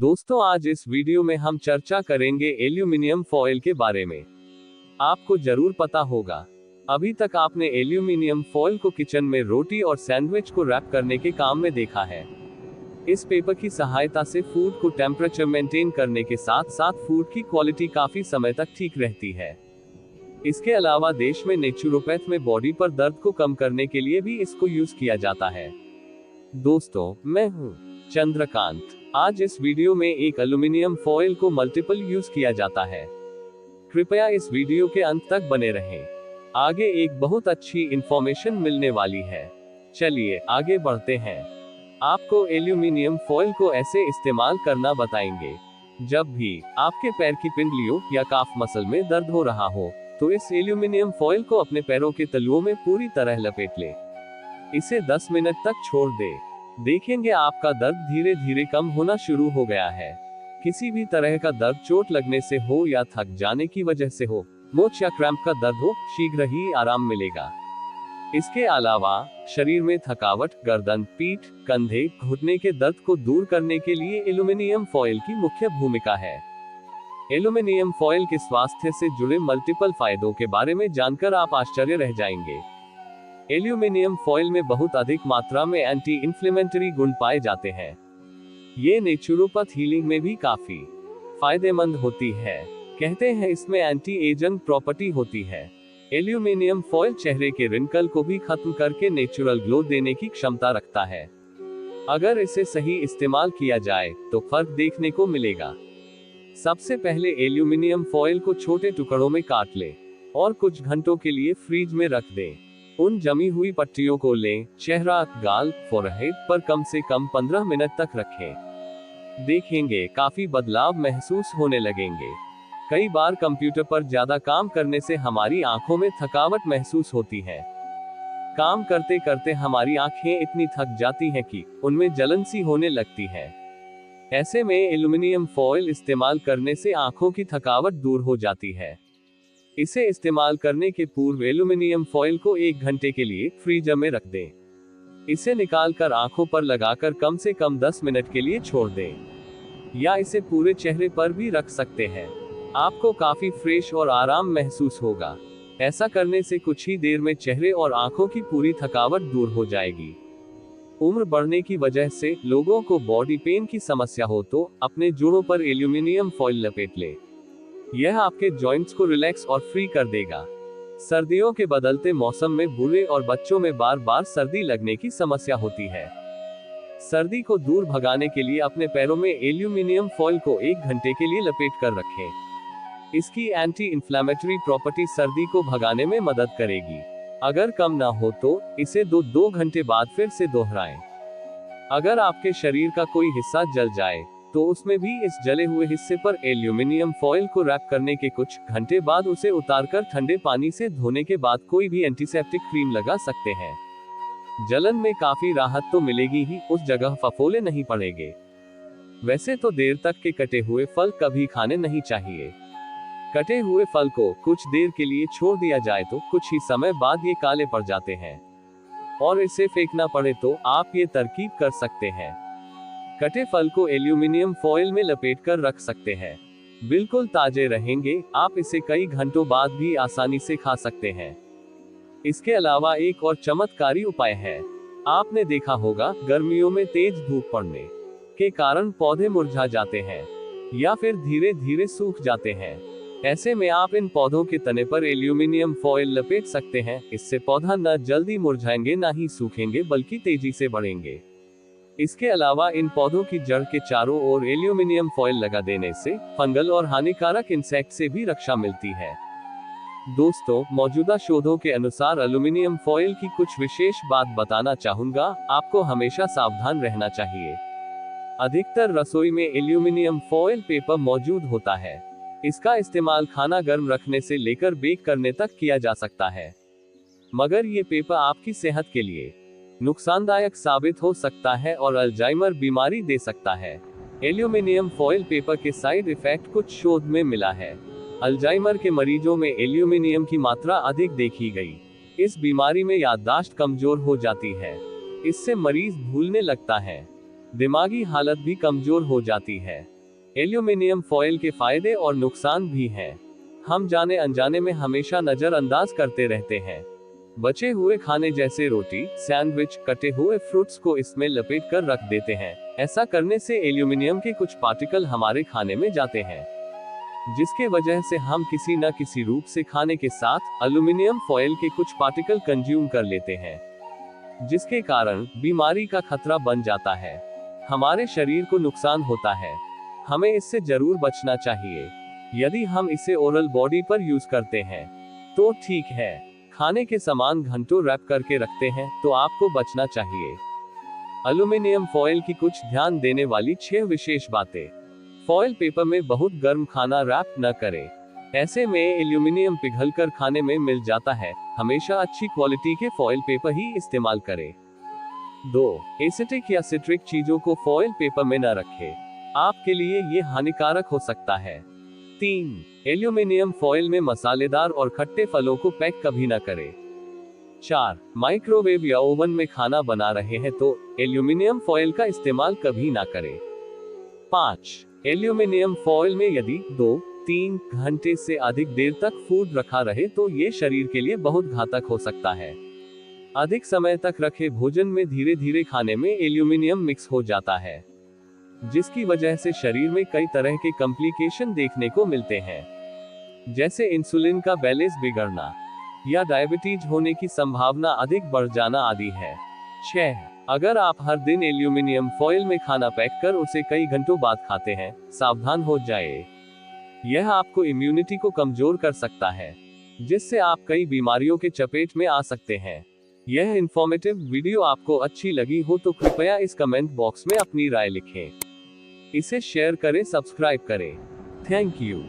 दोस्तों, आज इस वीडियो में हम चर्चा करेंगे एल्यूमिनियम फॉयल के बारे में। आपको जरूर पता होगा, अभी तक आपने एल्यूमिनियम फॉयल को किचन में रोटी और सैंडविच को रैप करने के काम में देखा है। इस पेपर की सहायता से फूड को टेम्परेचर मेंटेन करने के साथ साथ फूड की क्वालिटी काफी समय तक ठीक रहती है। इसके अलावा देश में नेचुरोपैथ में बॉडी पर दर्द को कम करने के लिए भी इसको यूज किया जाता है। दोस्तों, मैं हूँ चंद्रकांत। आज इस वीडियो में एक एल्यूमिनियम फॉयल को मल्टीपल यूज किया जाता है। कृपया इस वीडियो के अंत तक बने रहें, आगे एक बहुत अच्छी इंफॉर्मेशन मिलने वाली है। चलिए आगे बढ़ते हैं। आपको एल्यूमिनियम फॉयल को ऐसे इस्तेमाल करना बताएंगे। जब भी आपके पैर की पिंडलियों या काफ मसल में दर्द हो रहा हो, तो इस एल्यूमिनियम फॉयल को अपने पैरों के तलुओं में पूरी तरह लपेट लें। इसे 10 मिनट तक छोड़ दें। देखेंगे आपका दर्द धीरे धीरे कम होना शुरू हो गया है। किसी भी तरह का दर्द चोट लगने से हो या थक जाने की वजह से हो, मोच या क्रैम्प का दर्द हो, शीघ्र ही आराम मिलेगा। इसके अलावा शरीर में थकावट, गर्दन, पीठ, कंधे, घुटने के दर्द को दूर करने के लिए एल्यूमिनियम फॉयल की मुख्य भूमिका है। एल्यूमिनियम फॉयल के स्वास्थ्य से जुड़े मल्टीपल फायदों के बारे में जानकर आप आश्चर्य रह जाएंगे। एल्यूमिनियम फॉयल में बहुत अधिक मात्रा में एंटी इन्फ्लेमेटरी गुण पाए जाते हैं। ये नेचुरोपैथ हीलिंग में भी काफी फायदेमंद होती है। कहते हैं इसमें एंटी एजिंग प्रॉपर्टी होती है। एल्यूमिनियम फॉयल चेहरे के रिंकल को भी खत्म करके नेचुरल ग्लो देने की क्षमता रखता है। अगर इसे सही इस्तेमाल किया जाए तो फर्क देखने को मिलेगा। सबसे पहले एल्यूमिनियम फॉयल को छोटे टुकड़ों में काट लें और कुछ घंटों के लिए फ्रीज में रख दें। उन जमी हुई पट्टियों को लें, चेहरा, गाल, फोरहेड पर कम से कम 15 मिनट तक रखें। देखेंगे काफी बदलाव महसूस होने लगेंगे। कई बार कंप्यूटर पर ज्यादा काम करने से हमारी आंखों में थकावट महसूस होती है। काम करते करते हमारी आंखें इतनी थक जाती हैं कि उनमें जलन सी होने लगती है। ऐसे में एल्यूमिनियम फॉयल इस्तेमाल करने से आंखों की थकावट दूर हो जाती है। इसे इस्तेमाल करने के पूर्व एल्यूमिनियम फॉयल को 1 घंटे के लिए फ्रीजर में रख दें। इसे निकालकर आंखों पर लगाकर कम से कम 10 मिनट के लिए छोड़ दें, या इसे पूरे चेहरे पर भी रख सकते हैं। आपको काफी फ्रेश और आराम महसूस होगा। ऐसा करने से कुछ ही देर में चेहरे और आंखों की पूरी थकावट दूर हो जाएगी। उम्र बढ़ने की वजह से लोगों को बॉडी पेन की समस्या हो तो अपने जोड़ों पर एल्यूमिनियम फॉयल लपेट लें। यह आपके जॉइंट्स को रिलैक्स और फ्री कर देगा। सर्दियों के बदलते मौसम में बूढ़े और बच्चों में बार बार सर्दी लगने की समस्या होती है। सर्दी को दूर भगाने के लिए अपने पैरों में एल्यूमिनियम फॉयल को 1 घंटे के लिए लपेट कर रखें। इसकी एंटी इन्फ्लेमेटरी प्रॉपर्टी सर्दी को भगाने में मदद करेगी। अगर कम ना हो तो इसे 2 घंटे बाद फिर से दोहराएं। अगर आपके शरीर का कोई हिस्सा जल जाए तो उसमें भी इस जले हुए हिस्से पर एल्यूमिनियम फॉयल को रैप करने के कुछ घंटे बाद उसे उतारकर ठंडे पानी से धोने के बाद कोई भी एंटीसेप्टिक क्रीम लगा सकते हैं। जलन में काफी राहत तो मिलेगी ही, उस जगह फफोले नहीं पड़ेंगे। वैसे तो देर तक के कटे हुए फल कभी खाने नहीं चाहिए। कटे हुए फल को कुछ देर के लिए छोड़ दिया जाए तो कुछ ही समय बाद ये काले पड़ जाते हैं और इसे फेंकना पड़े तो आप ये तरकीब कर सकते हैं। कटे फल को एल्यूमिनियम फॉयल में लपेटकर रख सकते हैं। बिल्कुल ताजे रहेंगे। आप इसे कई घंटों बाद भी आसानी से खा सकते हैं। इसके अलावा एक और चमत्कारी उपाय है। आपने देखा होगा, गर्मियों में तेज धूप पड़ने के कारण पौधे मुरझा जाते हैं या फिर धीरे धीरे सूख जाते हैं। ऐसे में आप इन पौधों के तने पर एल्यूमिनियम फॉयल लपेट सकते हैं। इससे पौधा न जल्दी मुरझाएंगे न ही सूखेंगे, बल्कि तेजी से बढ़ेंगे। इसके अलावा इन पौधों की जड़ के चारों ओर एल्यूमिनियम फॉयल लगा देने से फंगल और हानिकारक इंसेक्ट से भी रक्षा मिलती है। दोस्तों, मौजूदा शोधों के अनुसार एल्यूमिनियम फॉयल की कुछ विशेष बात बताना चाहूंगा। आपको हमेशा सावधान रहना चाहिए। अधिकतर रसोई में एल्यूमिनियम फॉयल पेपर मौजूद होता है। इसका इस्तेमाल खाना गर्म रखने से लेकर बेक करने तक किया जा सकता है, मगर ये पेपर आपकी सेहत के लिए नुकसानदायक साबित हो सकता है और अल्जाइमर बीमारी दे सकता है। एल्यूमिनियम फॉयल पेपर के साइड इफेक्ट कुछ शोध में मिला है। अल्जाइमर के मरीजों में एल्यूमिनियम की मात्रा अधिक देखी गई। इस बीमारी में याददाश्त कमजोर हो जाती है। इससे मरीज भूलने लगता है। दिमागी हालत भी कमजोर हो जाती है। एल्यूमिनियम फॉयल के फायदे और नुकसान भी हैं। हम जाने अनजाने में हमेशा नजरअंदाज करते रहते हैं। बचे हुए खाने जैसे रोटी, सैंडविच, कटे हुए फ्रूट्स को इसमें लपेट कर रख देते हैं। ऐसा करने से एल्यूमिनियम के कुछ पार्टिकल हमारे खाने में जाते हैं, जिसके वजह से हम किसी न किसी रूप से खाने के साथ एल्यूमिनियम फॉयल के कुछ पार्टिकल कंज्यूम कर लेते हैं, जिसके कारण बीमारी का खतरा बन जाता है। हमारे शरीर को नुकसान होता है। हमें इससे जरूर बचना चाहिए। यदि हम इसे ओरल बॉडी पर यूज करते हैं तो ठीक है। खाने के सामान घंटों रैप करके रखते हैं तो आपको बचना चाहिए। एल्यूमिनियम फॉयल की कुछ ध्यान देने वाली 6 विशेष बातें। फॉयल पेपर में बहुत गर्म खाना रैप न करें। ऐसे में एल्यूमिनियम पिघलकर खाने में मिल जाता है। हमेशा अच्छी क्वालिटी के फॉयल पेपर ही इस्तेमाल करें। 2. एसिटिक या सिट्रिक चीजों को फॉयल पेपर में न रखें। आपके लिए ये हानिकारक हो सकता है। 3. एल्यूमिनियम फॉयल में मसालेदार और खट्टे फलों को पैक कभी न करें। 4. माइक्रोवेव या ओवन में खाना बना रहे हैं तो एल्यूमिनियम फॉयल का इस्तेमाल कभी ना करें। 5. एल्यूमिनियम फॉयल में यदि 2-3 घंटे से अधिक देर तक फूड रखा रहे तो ये शरीर के लिए बहुत घातक हो सकता है। अधिक समय तक रखे भोजन में धीरे धीरे खाने में एल्यूमिनियम मिक्स हो जाता है, जिसकी वजह से शरीर में कई तरह के कॉम्प्लिकेशन देखने को मिलते हैं, जैसे इंसुलिन का बैलेंस बिगड़ना या डायबिटीज होने की संभावना अधिक बढ़ जाना आदि है। 6. अगर आप हर दिन एल्यूमिनियम फॉयल में खाना पैक कर उसे कई घंटों बाद खाते हैं, सावधान हो जाए। यह आपको इम्यूनिटी को कमजोर कर सकता है, जिससे आप कई बीमारियों के चपेट में आ सकते हैं। यह इंफॉर्मेटिव वीडियो आपको अच्छी लगी हो तो कृपया इस कमेंट बॉक्स में अपनी राय लिखें। इसे शेयर करें, सब्सक्राइब करें। Thank you.